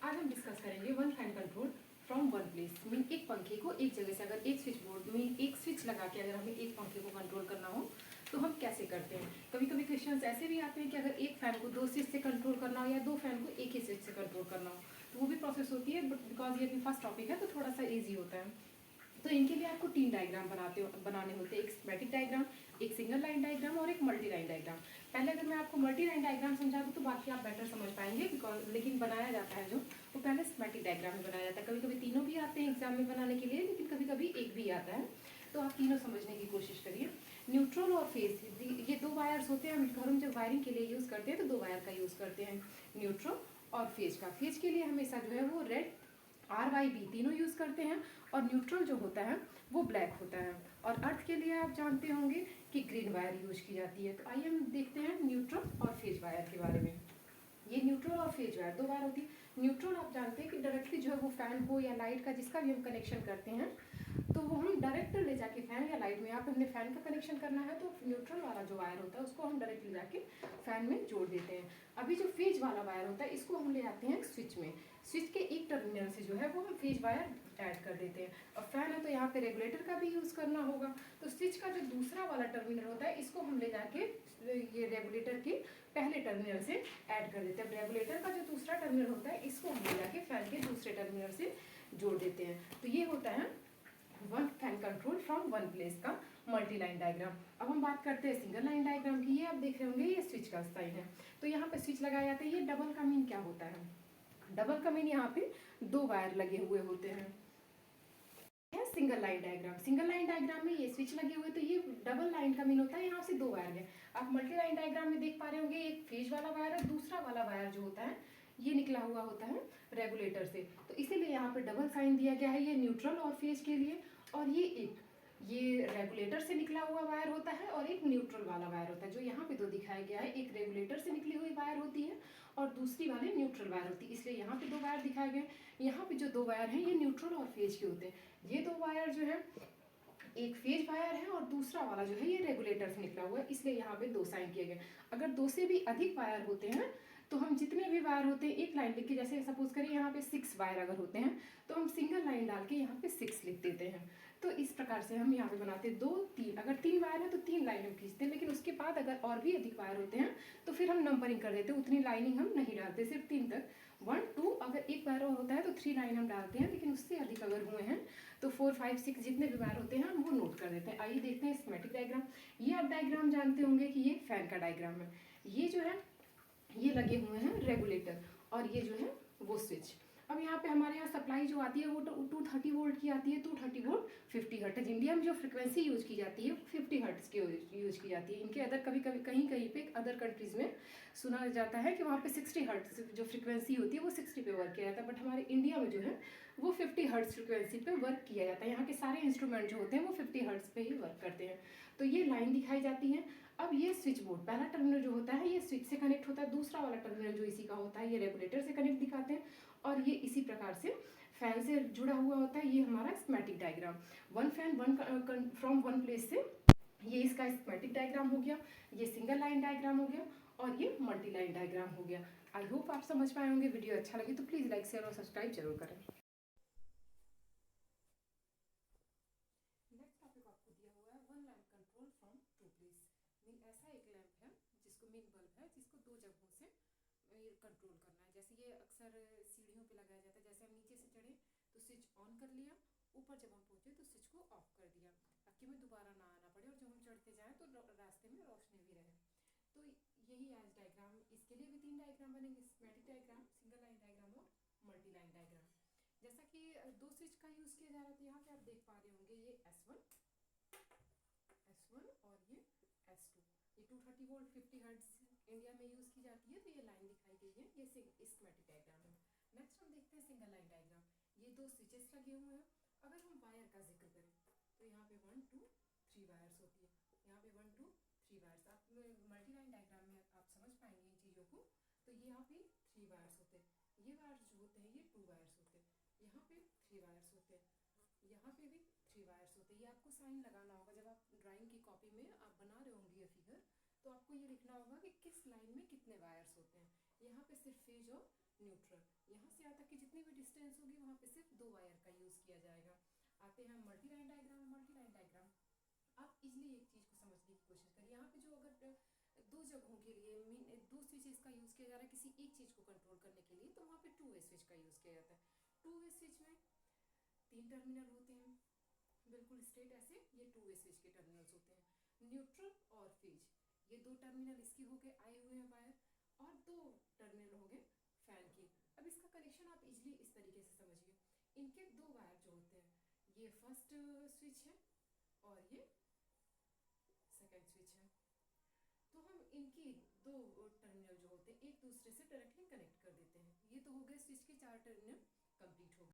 आज हम डिस्कस करेंगे one fan control from one place. Mean एक पंखे को एक जगह से, अगर एक स्विच बोर्ड में एक स्विच लगा के अगर हमें एक पंखे को कंट्रोल करना हो तो हम कैसे करते हैं। कभी कभी क्वेश्चंस ऐसे भी आते हैं कि अगर एक फैन को दो स्विच से कंट्रोल करना हो या दो फैन को एक ही स्विच से कंट्रोल करना हो तो वो भी प्रोसेस होती है। बट बिकॉज ये भी फर्स्ट टॉपिक है तो थोड़ा सा ईजी होता है। तो इनके लिए आपको 3 डायग्राम बनाने होते हैं, एक स्कीमेटिक डायग्राम, एक सिंगल लाइन डायग्राम और एक मल्टी लाइन डायग्राम। पहले अगर मैं आपको मल्टी लाइन डायग्राम समझा दूँ तो बाकी आप बेटर समझ पाएंगे, बिकॉज लेकिन बनाया जाता है जो वो पहले स्कीमेटिक डायग्राम में बनाया जाता है। कभी कभी तीनों भी आते हैं एग्जाम में बनाने के लिए, लेकिन कभी कभी एक भी आता है, तो आप तीनों समझने की कोशिश करिए। न्यूट्रल और फेज, ये दो वायर्स होते हैं। हम घरों में जब वायरिंग के लिए यूज़ करते हैं तो दो वायर का यूज़ करते हैं, न्यूट्रल और फेज का। फेज के लिए हमेशा जो है वो रेड RYB तीनों यूज़ करते हैं, और न्यूट्रल जो होता है वो ब्लैक होता है। और अर्थ के लिए आप जानते होंगे कि ग्रीन वायर यूज की जाती है। तो आइए हम देखते हैं न्यूट्रल और फेज वायर के बारे में। ये न्यूट्रल और फेज वायर दो वायर होती है। न्यूट्रल आप जानते हैं कि डायरेक्टली जो है वो फैन हो या लाइट का जिसका भी हम कनेक्शन करते हैं तो वो हम डायरेक्ट ले जाके फैन या लाइट में, यहाँ पे हमने फैन का कनेक्शन करना है तो न्यूट्रल वाला जो वायर होता है उसको हम डायरेक्ट ले जाके फैन में जोड़ देते हैं। अभी जो फेज वाला वायर होता है इसको हम ले आते हैं स्विच में। स्विच के एक टर्मिनल से जो है वो हम फेज वायर ऐड कर देते हैं। और फैन है तो यहाँ पे रेगुलेटर का भी यूज़ करना होगा, तो स्विच का जो दूसरा वाला टर्मिनल होता है इसको हम ले जाके ये रेगुलेटर के पहले टर्मिनल से ऐड कर देते हैं। रेगुलेटर का जो दूसरा टर्मिनल होता है इसको हम ले जाके फैन के दूसरे टर्मिनल से जोड़ देते हैं। तो ये होता है one fan control from one place का मल्टी लाइन डायग्राम। अब हम बात करते हैं सिंगल लाइन डायग्राम की। ये आप देख रहे होंगे ये स्विच का साइन है, तो यहाँ पे स्विच लगाया जाता है। ये डबल का मीन क्या होता है? डबल का मीन यहाँ पे दो वायर लगे हुए होते हैं। Single line diagram, single line diagram में ये स्विच लगे हुए, तो ये डबल लाइन का मीन होता है यहाँ से दो वायर है। आप मल्टी लाइन डायग्राम में देख पा रहे होंगे एक फेज वाला वायर है, दूसरा वाला वायर जो होता है ये निकला हुआ होता है रेगुलेटर से, तो इसीलिए यहाँ पे डबल साइन दिया गया है। ये न्यूट्रल और फेज के लिए, और ये रेगुलेटर से निकला हुआ वायर होता है और एक न्यूट्रल वाला वायर होता है। जो यहाँ पे दो दिखाया गया है, एक रेगुलेटर से निकली हुई वायर होती है और दूसरी वाले न्यूट्रल वायर होती है, इसलिए यहाँ पे दो वायर दिखाए गए। यहाँ पे जो दो वायर हैं ये न्यूट्रल और फेज के होते हैं। ये दो वायर जो है एक फेज वायर है और दूसरा वाला जो है ये रेगुलेटर से निकला हुआ है, इसलिए यहाँ पे दो साइन किए गए। अगर दो से भी अधिक वायर होते हैं तो हम जितने भी वायर होते हैं एक लाइन लिख के, जैसे सपोज करिए यहाँ पे 6 वायर अगर होते हैं तो हम सिंगल लाइन डाल के यहाँ पे 6 लिख देते हैं। तो इस प्रकार से हम यहाँ पे बनाते हैं 2 3, अगर 3 वायर है तो 3 लाइन हम खींचते हैं, लेकिन उसके बाद अगर और भी अधिक वायर होते हैं तो फिर हम नंबरिंग कर देते हैं, उतनी लाइनिंग हम नहीं डालते, सिर्फ 3 तक 1 2। अगर एक वायर होता है तो 3 लाइन हम डालते हैं, लेकिन उससे अधिक अगर हुए हैं तो 4 5 6 जितने भी वायर होते हैं हम वो नोट कर देते हैं। आइए देखते हैं स्कीमेटिक डायग्राम। ये आप डायग्राम जानते होंगे कि ये फैन का डायग्राम है। ये जो है ये लगे हुए हैं रेगुलेटर और ये जो है वो स्विच। अब यहाँ पे हमारे यहाँ सप्लाई जो आती है वो 230 वोल्ट की आती है। 230 वोल्ट 50 हर्ट्ज। इंडिया में जो फ्रिक्वेंसी यूज की जाती है 50 हर्ट्ज की यूज की जाती है। इनके अदर कभी कभी कहीं कहीं पे अदर कंट्रीज में सुना जाता है कि वहाँ पे 60 हर्ट्ज जो फ्रिक्वेंसी होती है वो 60 पे वर्क किया जाता है, बट हमारे इंडिया में जो है वो 50 हर्ट्ज फ्रिक्वेंसी पे वर्क किया जाता है। यहाँ के सारे इंस्ट्रूमेंट जो होते हैं वो 50 हर्ट्ज पे ही वर्क करते हैं। तो ये लाइन दिखाई जाती है। अब ये स्विच बोर्ड, पहला टर्मिनल जो होता है ये स्विच से कनेक्ट होता है, दूसरा वाला टर्मिनल जो इसी का होता है ये रेगुलेटर से कनेक्ट दिखाते हैं, और ये इसी प्रकार से फैन से जुड़ा हुआ होता है। ये हमारा schematic diagram one fan one from one place से, ये इसका स्कीमेटिक डायग्राम हो गया, ये सिंगल लाइन डायग्राम हो गया और ये मल्टी लाइन डायग्राम हो गया। आई होप आप समझ पाए होंगे। वीडियो अच्छा लगे तो प्लीज़ लाइक शेयर और सब्सक्राइब जरूर करें। नेक्स्ट टॉपिक आपको दिया हुआ है one lamp control from two place. Mean ऐसा एक लैम्प है जिसको मीन बल्ब है जिसको दो जगहों से कंट्रोल करना है। जैसे ये अक्सर सीढ़ियों पे लगाया जाता है, जैसे हम नीचे से चढ़े तो स्विच ऑन कर लिया, ऊपर जब हम पहुंचे तो स्विच को ऑफ कर दिया ताकि हमें दोबारा ना आना पड़े और जब हम चढ़ते जाएं तो रास्ते में रोशनी भी रहे। तो यही आज डायग्राम, इसके लिए भी 3 डायग्राम बनेंगे, schematic diagram, single line diagram और मल्टी लाइन डायग्राम। जैसा कि दो स्विच का यूज किया जा रहा था, यहाँ पे आप देख पा रहे होंगे ये S1 और ये S2। ये 230 वोल्ट 50 हर्ट्ज इंडिया में यूज की जाती है, तो ये लाइन दिखाई गई है, ये स्कीमेटिक डायग्राम है। नेक्स्ट हम देखते हैं सिंगल लाइन डायग्राम। ये दो स्विचेस लगे हुए हैं। अगर हम वायर का जिक्र करें तो यहाँ पे 1 2 3 वायर्स होती है, यहाँ पे 1 2 3 वायर्स। आप मल्टी लाइन डायग्राम में आप समझ पाएंगे इन चीज़ों को। तो ये यहाँ पे 3 वायर्स होते हैं, ये वायर्स जो होते हैं ये 2 वायर्स होते हैं, यहाँ पे 3 वायर्स होते हैं, यहाँ पे भी 3 वायर्स होते हैं। ये आपको साइन लगाना होगा जब आप ड्राइंग की कॉपी में आप बना रहे होंगे ये फिगर, तो आपको ये लिखना होगा कि किस लाइन में कितने वायर्स होते हैं। यहाँ पे सिर्फ फेज और न्यूट्रल, यहाँ से यहाँ तक कि जितनी भी डिस्टेंस होगी वहाँ पे सिर्फ 2 वायर का यूज़ किया जाएगा। आते हैं multi line diagram. Multi line diagram आप इजली एक चीज़ को समझने की कोशिश करिए। यहाँ पे जो अगर 2 जगहों के लिए मीन 2 स्विचेस का यूज़ किया जा रहा है किसी एक चीज़ को कंट्रोल करने के लिए, तो वहाँ पे 2 वे स्विच का यूज़ किया जाता है। 2 वे स्विच में 3 टर्मिनल होते हैं, बिल्कुल स्ट्रेट ऐसे, ये 2 वे स्विच के टर्मिनल्स होते हैं। न्यूट्रल और फेज, ये 2 टर्मिनल इसके हो गए आए हुए हैं वायर, और 2 टर्मिनल हो गए फैन की। अब इसका कनेक्शन आप इजली इस तरीके से समझिए। इनके 2 वायर जो होते हैं, ये फर्स्ट स्विच है और ये सेकेंड स्विच है। तो हम इनकी 2 टर्मिनल जो होते हैं एक दूसरे से डायरेक्टली कनेक्ट कर देते हैं। ये तो हो गए स्विच के 4 टर्मिनल कंप्लीट हो गए।